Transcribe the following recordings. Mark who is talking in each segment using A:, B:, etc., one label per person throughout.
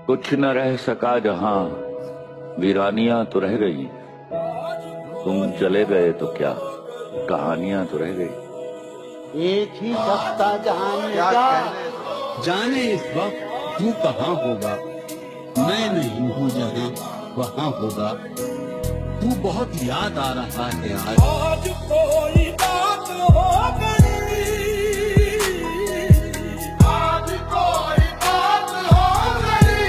A: कुछ न रह सका जहां, वीरानियां तो रह गई। तुम चले गए तो क्या, कहानियां तो रह गई।
B: एक ही सस्ता जहान का
C: जाने इस वक्त तू कहाँ होगा, मैं नहीं हूँ जहाँ वहाँ होगा। तू बहुत याद आ रहा है आज
D: कोई बात हो गई, आज कोई बात हो गई,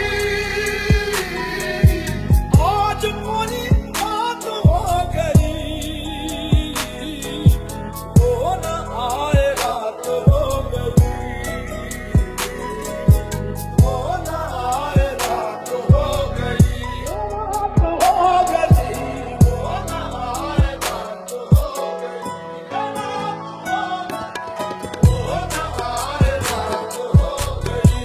D: आज कोई बात हो गई, वो न आए रात हो गई, वो न आए रात हो गई, हो गई, वो न आए रात हो गई, वो न आए रात हो गई।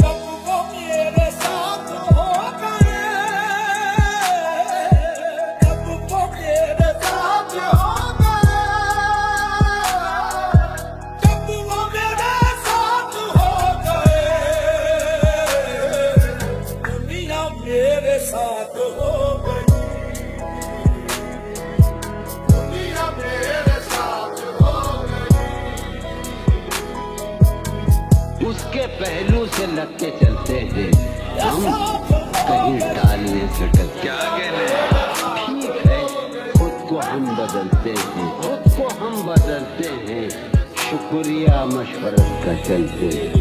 D: जब वो मेरे साथ हो गए, जब वो मेरे साथ हो गए, जब वो मेरे साथ हो गए, दुनिया मेरे साथ हो गई, दुनिया मेरे साथ हो गई।
C: उसके पहलू से लग के चलते हैं हम, कहीं टालने से टल क्या कहने। ठीक है, खुद को हम बदलते हैं, खुद को हम बदलते हैं, शुक्रिया मशवरत का चलते हैं।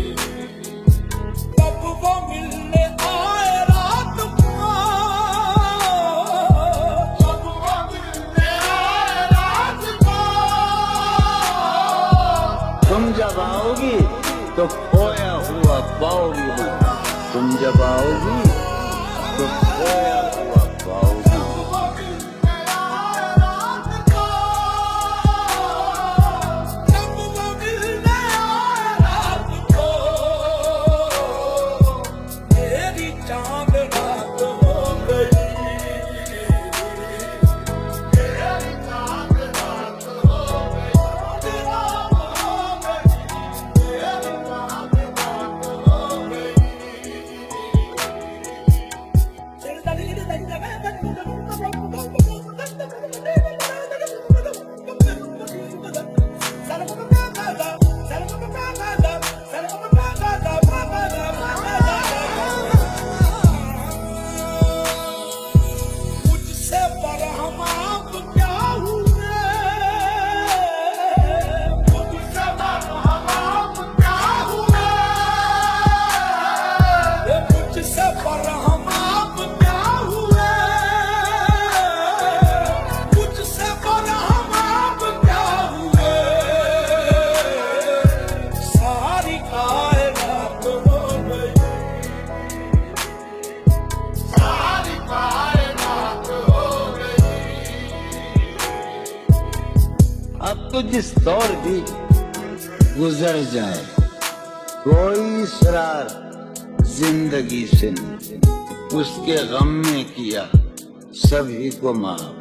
D: जब वो मिलने आए रात को, जब वो मिलने आए रात को,
B: तुम जब आओगी तो खोया हुआ पाओगी, तुम जब आओगी तो खोया हुआ पाओगी।
D: वो मिलने आए रात को, जब वो मिलने आए रात को, मेरी चांद रात हो गई, मेरी चांद रात हो गई, रात हो गई, मेरी चांद रात हो गई। मुझसे बरहम आप क्या हुए, मुझसे बरहम आप क्या हुए, मुझसे बरहम आप क्या हुए, मुझसे बरहम आप क्या हुए, सारी कायनात हो गई, सारी कायनात हो गई।
B: अब तो जिस दौर भी गुजर जाए, कोई सरार जिंदगी से नहीं, उसके गम में किया सभी को माफ,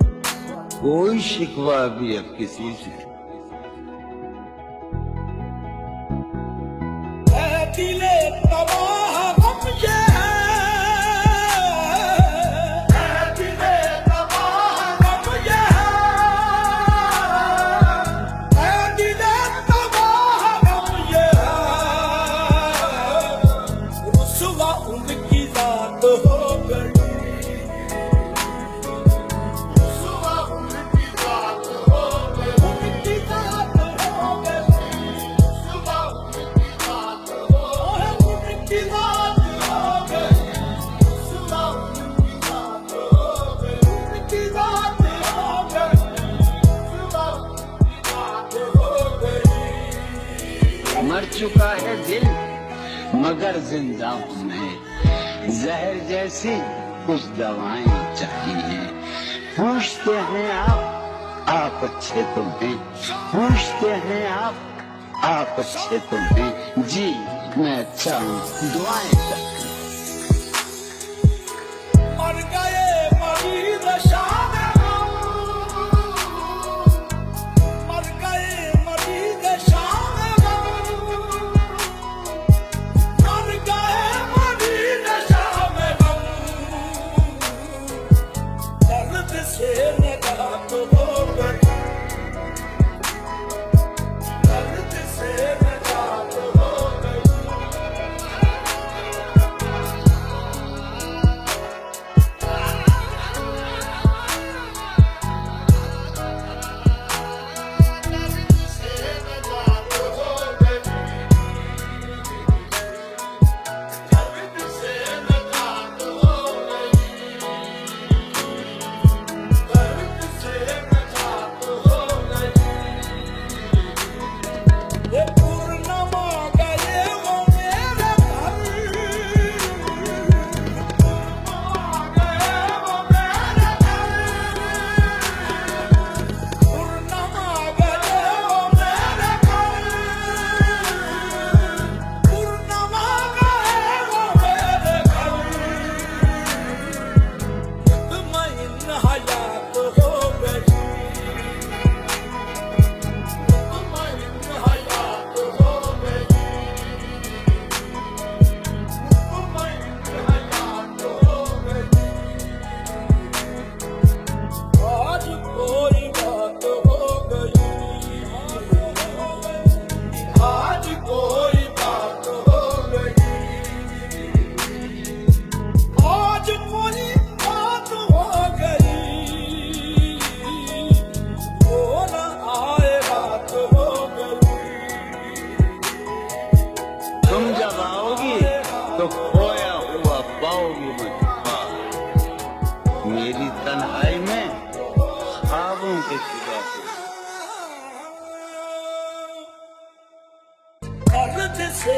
B: कोई शिकवा भी अब किसी से।
D: ऐ दिले तबाह गम ये है, ऐ दिले तबाह गम ये है, ऐ दिले तबाह गम ये है, रुसवा उनकी जात हो गई, रुसवा उनकी जात हो गई, उनकी जात हो गई, रुसवा उनकी जात हो गई, उनकी जात हो गई, रुसवा उनकी जात हो गई, उनकी जात हो गई, रुसवा उनकी जात हो गई।
C: मर चुका है दिल मगर जिंदा हूँ मैं, जहर जैसी कुछ दवाएं चाहिए। पूछते हैं आप अच्छे तो हैं, पूछते हैं आप अच्छे तो हैं। जी मैं अच्छा हूँ, दुआएं करते हैं।
D: मर गए मरीज शाम, मर गए मरीज शाम, मर
B: तो खोया हुआ पाओगी मुझे पास। मेरी तन्हाई में ख्वाबों के सिवा
D: अर्ज से